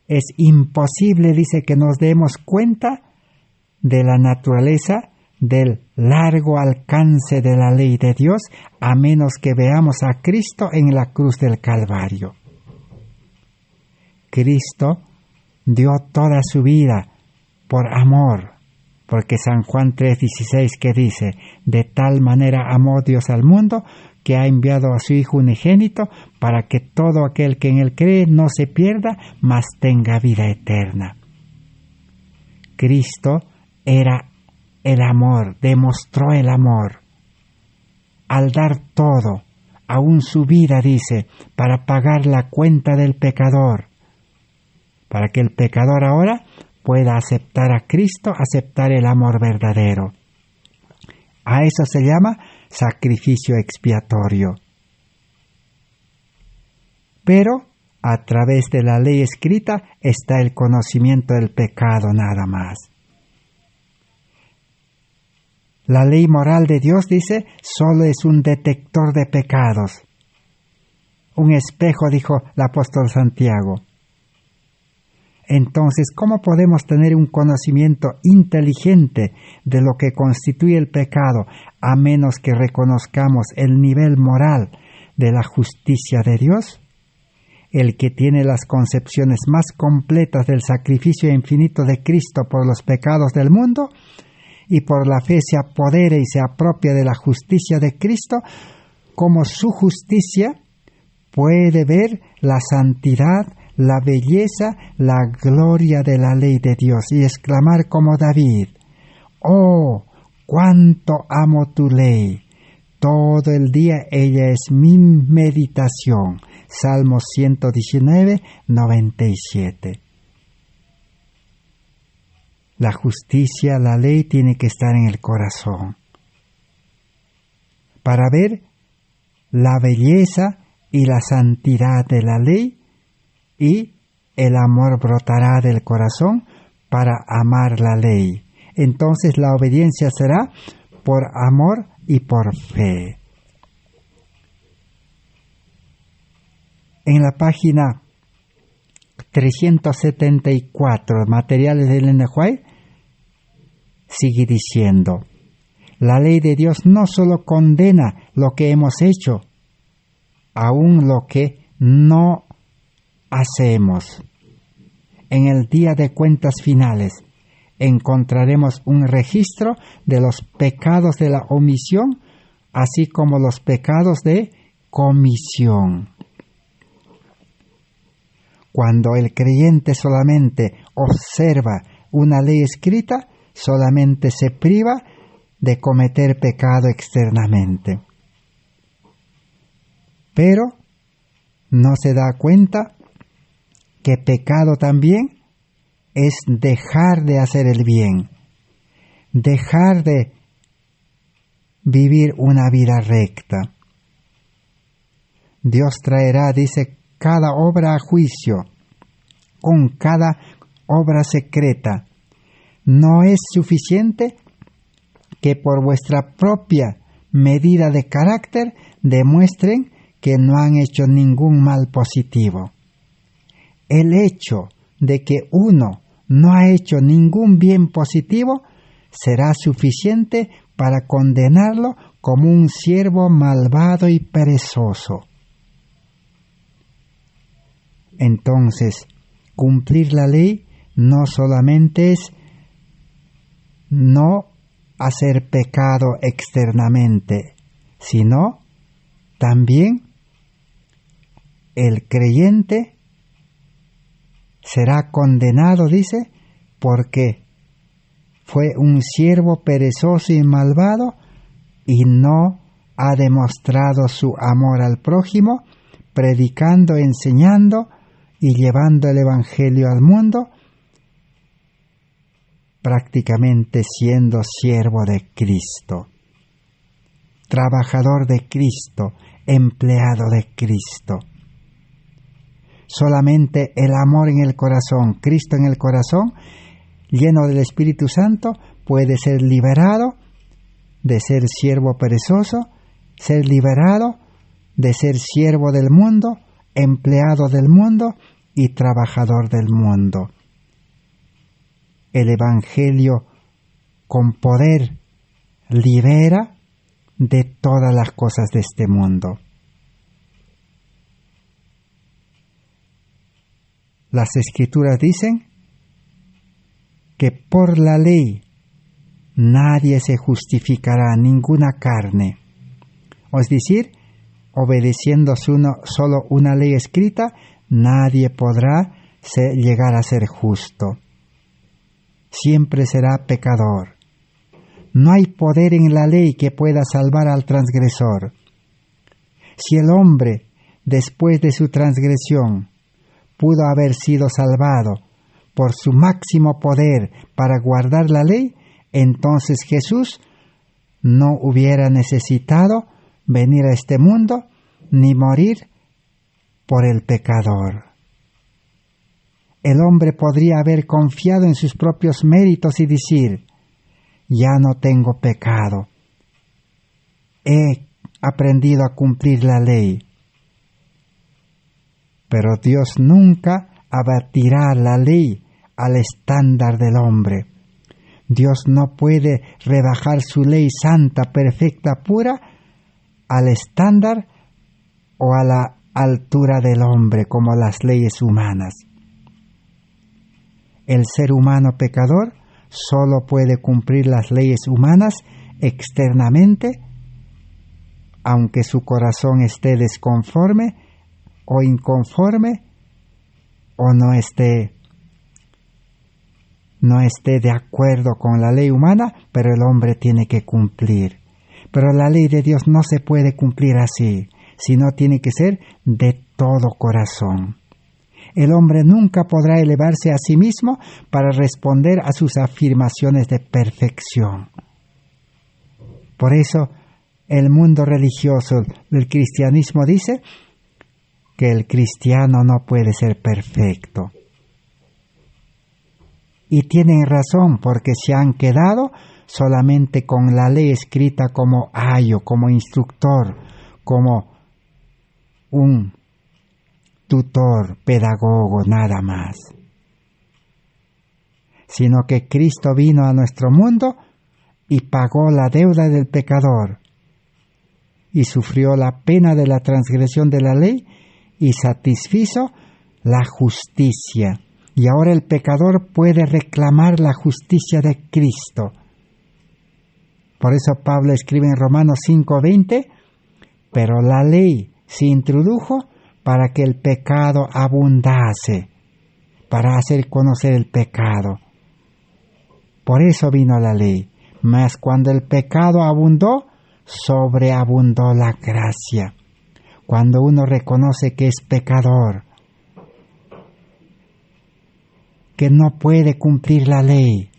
Es imposible, dice, que nos demos cuenta de la naturaleza del largo alcance de la ley de Dios, a menos que veamos a Cristo en la cruz del Calvario. Cristo dio toda su vida por amor, porque San Juan 3:16 que dice, de tal manera amó Dios al mundo, que ha enviado a su Hijo unigénito, para que todo aquel que en él cree no se pierda, mas tenga vida eterna. Cristo era el amor, demostró el amor, al dar todo, aún su vida, dice, para pagar la cuenta del pecador, para que el pecador ahora pueda aceptar a Cristo, aceptar el amor verdadero. A eso se llama sacrificio expiatorio. Pero a través de la ley escrita está el conocimiento del pecado nada más. La ley moral de Dios, dice, solo es un detector de pecados. Un espejo, dijo el apóstol Santiago. Entonces, ¿cómo podemos tener un conocimiento inteligente de lo que constituye el pecado, a menos que reconozcamos el nivel moral de la justicia de Dios? El que tiene las concepciones más completas del sacrificio infinito de Cristo por los pecados del mundo, y por la fe se apodera y se apropia de la justicia de Cristo, como su justicia, puede ver la santidad, la belleza, la gloria de la ley de Dios y exclamar como David, «Oh, cuánto amo tu ley! Todo el día ella es mi meditación». Salmo 119, 97. La justicia, la ley tiene que estar en el corazón para ver la belleza y la santidad de la ley, y el amor brotará del corazón para amar la ley. Entonces la obediencia será por amor y por fe. En la página 374, Materiales de Elena White, sigue diciendo, la ley de Dios no solo condena lo que hemos hecho, aún lo que no hacemos. En el día de cuentas finales encontraremos un registro de los pecados de la omisión, así como los pecados de comisión. Cuando el creyente solamente observa una ley escrita, solamente se priva de cometer pecado externamente. Pero no se da cuenta que pecado también es dejar de hacer el bien, dejar de vivir una vida recta. Dios traerá, dice, cada obra a juicio, con cada obra secreta. No es suficiente que por vuestra propia medida de carácter demuestren que no han hecho ningún mal positivo. El hecho de que uno no ha hecho ningún bien positivo será suficiente para condenarlo como un siervo malvado y perezoso. Entonces, cumplir la ley no solamente es no hacer pecado externamente, sino también el creyente será condenado, dice, porque fue un siervo perezoso y malvado y no ha demostrado su amor al prójimo, predicando, enseñando y llevando el Evangelio al mundo, prácticamente siendo siervo de Cristo, trabajador de Cristo, empleado de Cristo. Solamente el amor en el corazón, Cristo en el corazón, lleno del Espíritu Santo, puede ser liberado de ser siervo perezoso, ser liberado de ser siervo del mundo, empleado del mundo, y trabajador del mundo. El Evangelio con poder libera de todas las cosas de este mundo. Las Escrituras dicen que por la ley nadie se justificará, ninguna carne. Es decir, obedeciendo solo una ley escrita, nadie podrá llegar a ser justo. Siempre será pecador. No hay poder en la ley que pueda salvar al transgresor. Si el hombre, después de su transgresión, pudo haber sido salvado por su máximo poder para guardar la ley, entonces Jesús no hubiera necesitado venir a este mundo ni morir por el pecador. El hombre podría haber confiado en sus propios méritos y decir: ya no tengo pecado, he aprendido a cumplir la ley. Pero Dios nunca abatirá la ley al estándar del hombre. Dios no puede rebajar su ley santa, perfecta, pura al estándar o a la altura del hombre como las leyes humanas. El ser humano pecador solo puede cumplir las leyes humanas externamente, aunque su corazón esté desconforme o inconforme o no esté de acuerdo con la ley humana, pero el hombre tiene que cumplir. Pero la ley de Dios no se puede cumplir así, sino tiene que ser de todo corazón. El hombre nunca podrá elevarse a sí mismo para responder a sus afirmaciones de perfección. Por eso, el mundo religioso del cristianismo dice que el cristiano no puede ser perfecto. Y tienen razón, porque se han quedado solamente con la ley escrita como ayo, como instructor, como un tutor, pedagogo, nada más. Sino que Cristo vino a nuestro mundo y pagó la deuda del pecador y sufrió la pena de la transgresión de la ley y satisfizo la justicia. Y ahora el pecador puede reclamar la justicia de Cristo. Por eso Pablo escribe en Romanos 5:20, pero la ley se introdujo para que el pecado abundase, para hacer conocer el pecado. Por eso vino la ley. Mas cuando el pecado abundó, sobreabundó la gracia. Cuando uno reconoce que es pecador, que no puede cumplir la ley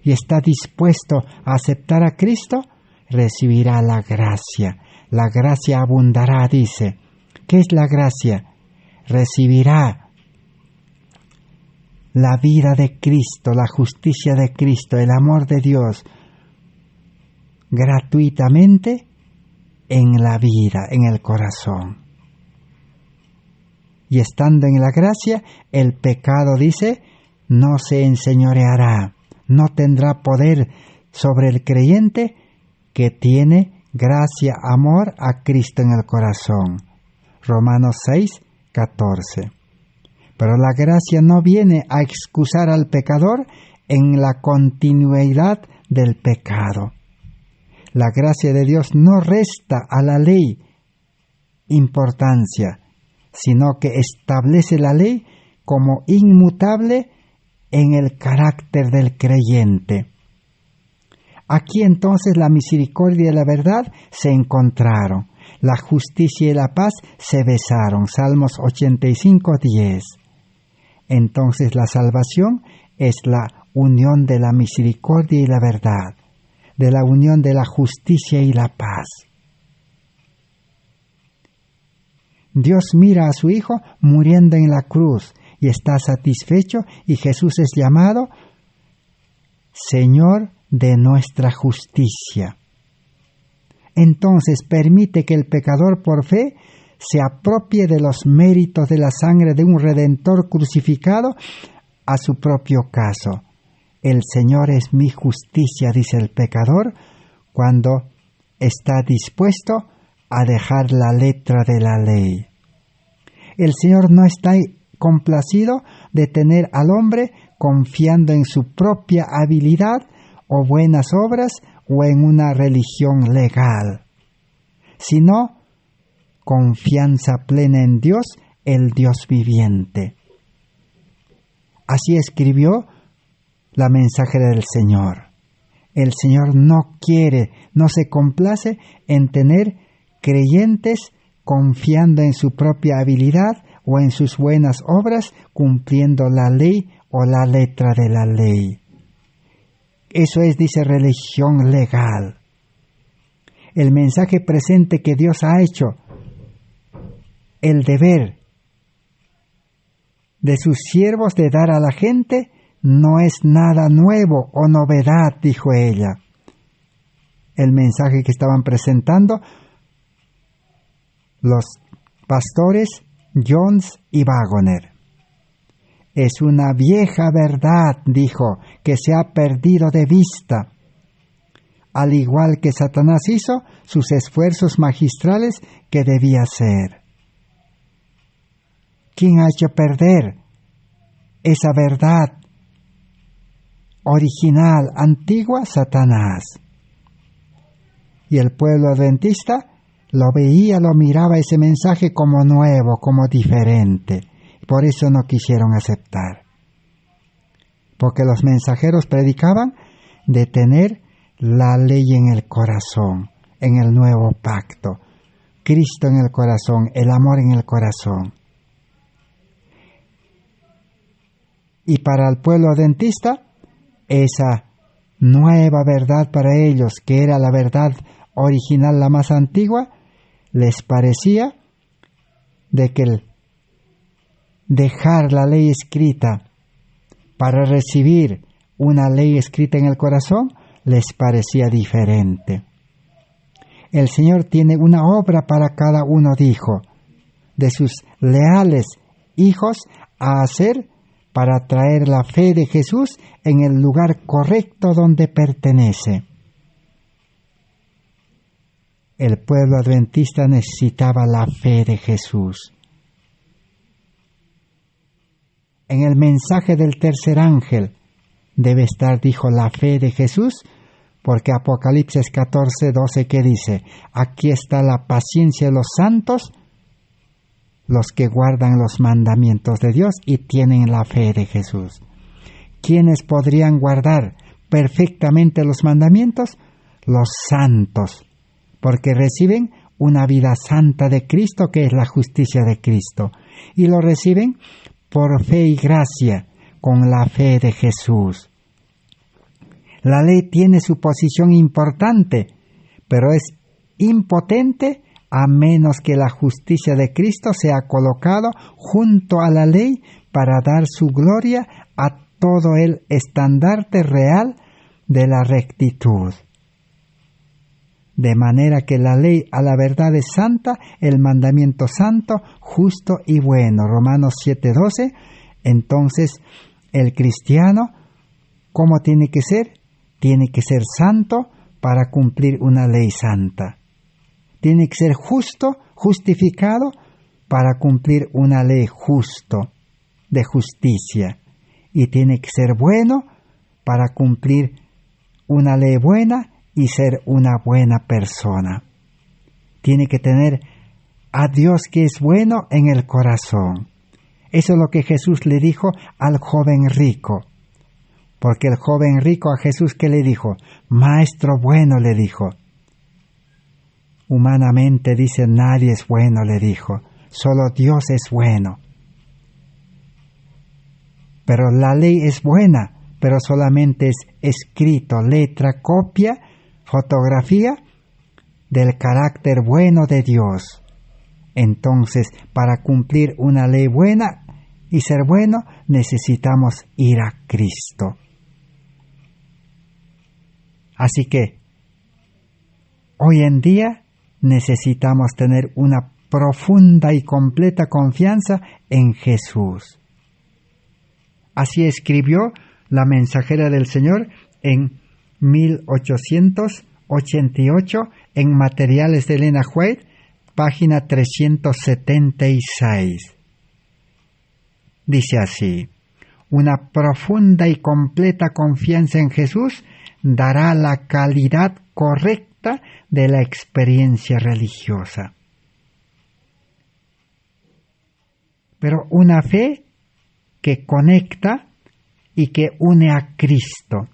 y está dispuesto a aceptar a Cristo, recibirá la gracia. La gracia abundará, dice. ¿Qué es la gracia? Recibirá la vida de Cristo, la justicia de Cristo, el amor de Dios, gratuitamente en la vida, en el corazón. Y estando en la gracia, el pecado, dice, no se enseñoreará, no tendrá poder sobre el creyente que tiene gracia, amor a Cristo en el corazón. Romanos 6:14. Pero la gracia no viene a excusar al pecador en la continuidad del pecado. La gracia de Dios no resta a la ley importancia, sino que establece la ley como inmutable en el carácter del creyente. Aquí entonces la misericordia y la verdad se encontraron, la justicia y la paz se besaron. Salmos 85:10. Entonces la salvación es la unión de la misericordia y la verdad, de la unión de la justicia y la paz. Dios mira a su Hijo muriendo en la cruz y está satisfecho, y Jesús es llamado Señor de nuestra justicia. Entonces permite que el pecador por fe se apropie de los méritos de la sangre de un Redentor crucificado a su propio caso. El Señor es mi justicia, dice el pecador, cuando está dispuesto a dejar la letra de la ley. El Señor no está complacido de tener al hombre confiando en su propia habilidad o buenas obras o en una religión legal, sino confianza plena en Dios, el Dios viviente. Así escribió la mensajera del Señor. El Señor no se complace en tener creyentes confiando en su propia habilidad o en sus buenas obras, cumpliendo la ley o la letra de la ley. Eso es, dice, religión legal. El mensaje presente que Dios ha hecho, el deber de sus siervos de dar a la gente, no es nada nuevo o novedad, dijo ella. El mensaje que estaban presentando los pastores Jones y Waggoner. Es una vieja verdad, dijo, que se ha perdido de vista. Al igual que Satanás hizo sus esfuerzos magistrales que debía hacer. ¿Quién ha hecho perder esa verdad original, antigua? Satanás. Y el pueblo adventista lo veía, lo miraba ese mensaje como nuevo, como diferente. Por eso no quisieron aceptar. Porque los mensajeros predicaban de tener la ley en el corazón, en el nuevo pacto. Cristo en el corazón, el amor en el corazón. Y para el pueblo adventista, esa nueva verdad para ellos, que era la verdad original, la más antigua, les parecía de que el dejar la ley escrita para recibir una ley escrita en el corazón les parecía diferente. El Señor tiene una obra para cada uno, dijo, de sus leales hijos a hacer para traer la fe de Jesús en el lugar correcto donde pertenece. El pueblo adventista necesitaba la fe de Jesús. En el mensaje del tercer ángel debe estar, dijo, la fe de Jesús, porque Apocalipsis 14:12, ¿qué dice? Aquí está la paciencia de los santos, los que guardan los mandamientos de Dios y tienen la fe de Jesús. ¿Quiénes podrían guardar perfectamente los mandamientos? Los santos, porque reciben una vida santa de Cristo, que es la justicia de Cristo, y lo reciben por fe y gracia, con la fe de Jesús. La ley tiene su posición importante, pero es impotente a menos que la justicia de Cristo sea colocado junto a la ley para dar su gloria a todo el estandarte real de la rectitud. De manera que la ley a la verdad es santa, el mandamiento santo, justo y bueno. Romanos 7:12. Entonces, el cristiano, ¿cómo tiene que ser? Tiene que ser santo para cumplir una ley santa. Tiene que ser justo, justificado, para cumplir una ley justo, de justicia. Y tiene que ser bueno para cumplir una ley buena y ser una buena persona. Tiene que tener a Dios, que es bueno, en el corazón. Eso es lo que Jesús le dijo al joven rico. Porque el joven rico a Jesús, ¿qué le dijo? Maestro bueno, le dijo. Humanamente dice, nadie es bueno, le dijo. Solo Dios es bueno. Pero la ley es buena, pero solamente es escrito, letra, copia, fotografía del carácter bueno de Dios. Entonces, para cumplir una ley buena y ser bueno, necesitamos ir a Cristo. Así que, hoy en día necesitamos tener una profunda y completa confianza en Jesús. Así escribió la mensajera del Señor en 1888 en Materiales de Elena White, página 376. Dice así: una profunda y completa confianza en Jesús dará la calidad correcta de la experiencia religiosa. Pero una fe que conecta y que une a Cristo.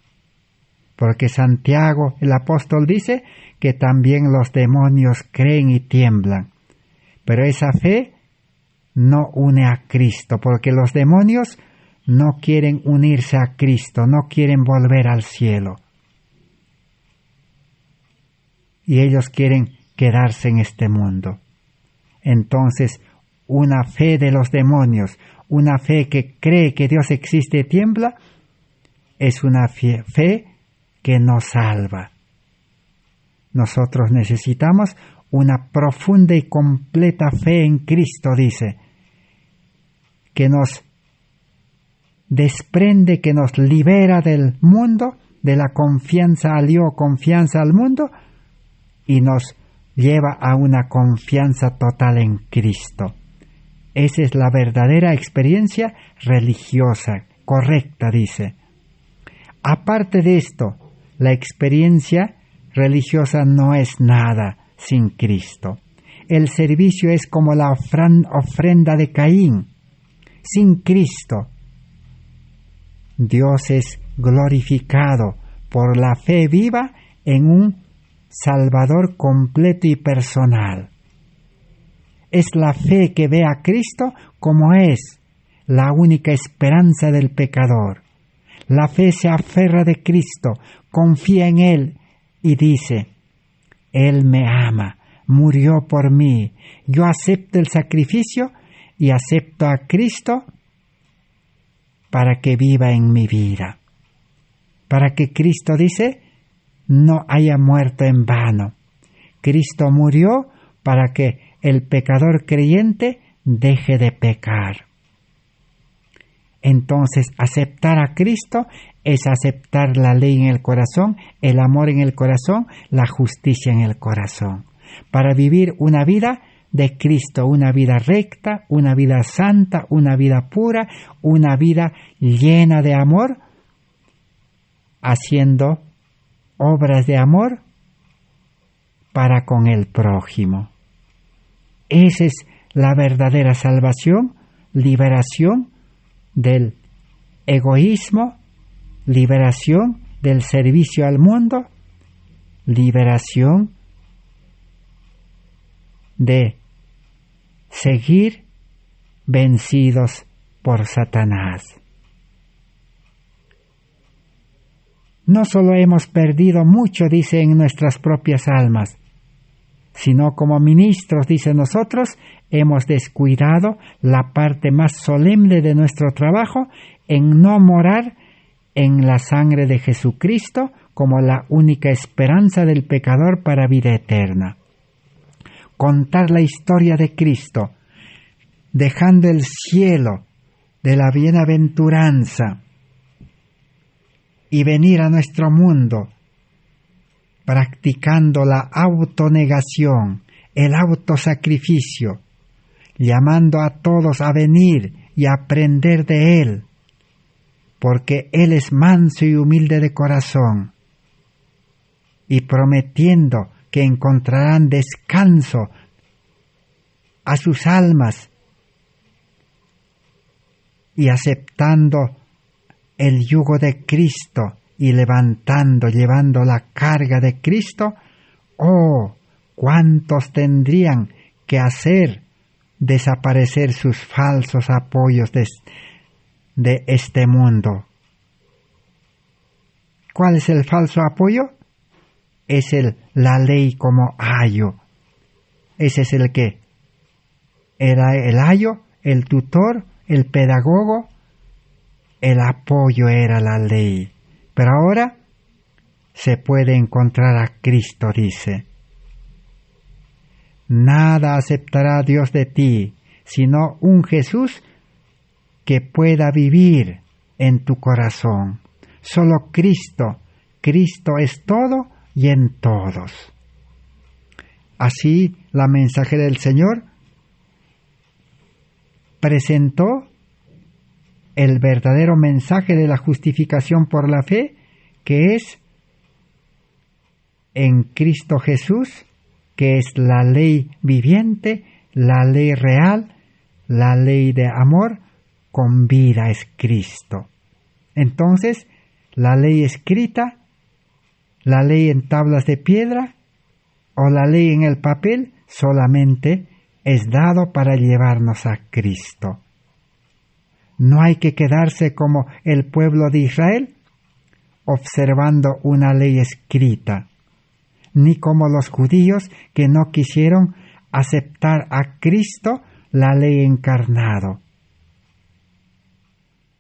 Porque Santiago, el apóstol, dice que también los demonios creen y tiemblan. Pero esa fe no une a Cristo, porque los demonios no quieren unirse a Cristo, no quieren volver al cielo. Y ellos quieren quedarse en este mundo. Entonces, una fe de los demonios, una fe que cree que Dios existe y tiembla, es una fe que nos salva. Nosotros necesitamos una profunda y completa fe en Cristo, dice, que nos desprende, que nos libera del mundo, de la confianza al yo, confianza al mundo, y nos lleva a una confianza total en Cristo. Esa es la verdadera experiencia religiosa, correcta, dice. Aparte de esto, la experiencia religiosa no es nada sin Cristo. El servicio es como la ofrenda de Caín. Sin Cristo, Dios es glorificado por la fe viva en un Salvador completo y personal. Es la fe que ve a Cristo como es la única esperanza del pecador. La fe se aferra de Cristo, confía en Él y dice: Él me ama, murió por mí, yo acepto el sacrificio y acepto a Cristo para que viva en mi vida. Para que Cristo, dice, no haya muerto en vano. Cristo murió para que el pecador creyente deje de pecar. Entonces, aceptar a Cristo es aceptar la ley en el corazón, el amor en el corazón, la justicia en el corazón. Para vivir una vida de Cristo, una vida recta, una vida santa, una vida pura, una vida llena de amor, haciendo obras de amor para con el prójimo. Esa es la verdadera salvación, liberación del egoísmo, liberación del servicio al mundo, liberación de seguir vencidos por Satanás. No solo hemos perdido mucho, dice, en nuestras propias almas, sino como ministros, dice, nosotros hemos descuidado la parte más solemne de nuestro trabajo en no morar en la sangre de Jesucristo como la única esperanza del pecador para vida eterna. Contar la historia de Cristo, dejando el cielo de la bienaventuranza y venir a nuestro mundo practicando la autonegación, el autosacrificio, llamando a todos a venir y aprender de Él, porque Él es manso y humilde de corazón, y prometiendo que encontrarán descanso a sus almas, y aceptando el yugo de Cristo y llevando la carga de Cristo. ¡Oh! ¿Cuántos tendrían que hacer desaparecer sus falsos apoyos de este mundo? ¿Cuál es el falso apoyo? Es la ley como ayo. Ese es el que era el ayo, el tutor, el pedagogo. El apoyo era la ley. Pero ahora se puede encontrar a Cristo, dice. Nada aceptará Dios de ti, sino un Jesús que pueda vivir en tu corazón. Solo Cristo. Cristo es todo y en todos. Así, la mensaje del Señor presentó el verdadero mensaje de la justificación por la fe, que es en Cristo Jesús, que es la ley viviente, la ley real, la ley de amor, con vida es Cristo. Entonces, la ley escrita, la ley en tablas de piedra o la ley en el papel solamente es dado para llevarnos a Cristo. No hay que quedarse como el pueblo de Israel, observando una ley escrita, ni como los judíos que no quisieron aceptar a Cristo, la ley encarnado.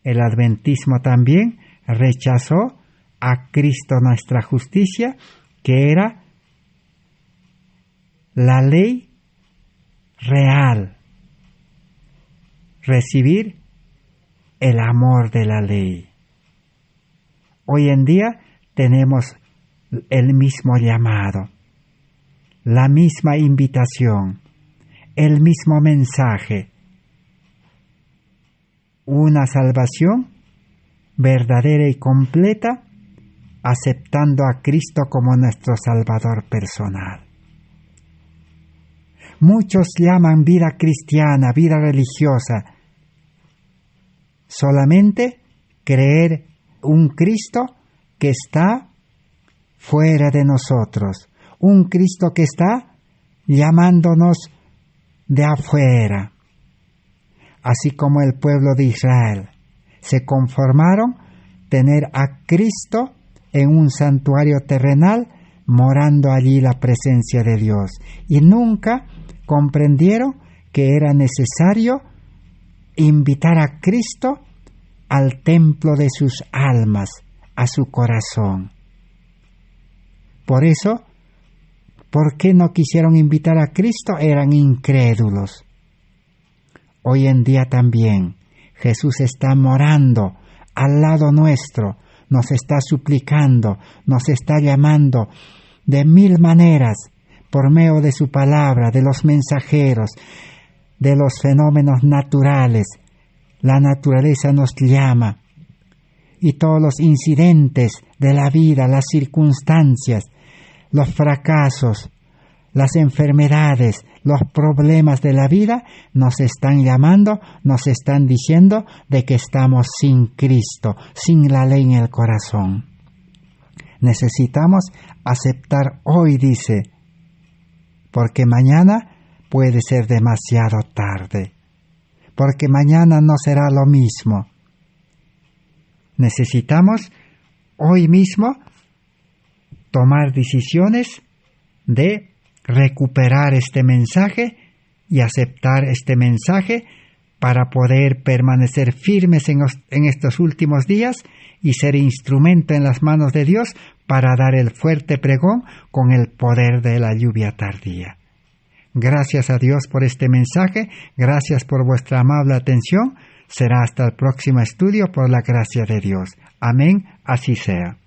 El adventismo también rechazó a Cristo nuestra justicia, que era la ley real, recibir el amor de la ley. Hoy en día tenemos el mismo llamado, la misma invitación, el mismo mensaje, una salvación verdadera y completa, aceptando a Cristo como nuestro Salvador personal. Muchos llaman vida cristiana, vida religiosa, solamente creer un Cristo que está fuera de nosotros, un Cristo que está llamándonos de afuera. Así como el pueblo de Israel se conformaron tener a Cristo en un santuario terrenal, morando allí la presencia de Dios, y nunca comprendieron que era necesario invitar a Cristo al templo de sus almas, a su corazón. Por eso, ¿por qué no quisieron invitar a Cristo? Eran incrédulos. Hoy en día también Jesús está morando al lado nuestro, nos está suplicando, nos está llamando de mil maneras, por medio de su palabra, de los mensajeros, de los fenómenos naturales. La naturaleza nos llama, y todos los incidentes de la vida, las circunstancias, los fracasos, las enfermedades, los problemas de la vida nos están llamando, nos están diciendo de que estamos sin Cristo, sin la ley en el corazón. Necesitamos aceptar hoy, dice, porque mañana puede ser demasiado tarde, porque mañana no será lo mismo. Necesitamos hoy mismo tomar decisiones de recuperar este mensaje y aceptar este mensaje para poder permanecer firmes en estos últimos días y ser instrumento en las manos de Dios para dar el fuerte pregón con el poder de la lluvia tardía. Gracias a Dios por este mensaje, gracias por vuestra amable atención. Será hasta el próximo estudio por la gracia de Dios. Amén, así sea.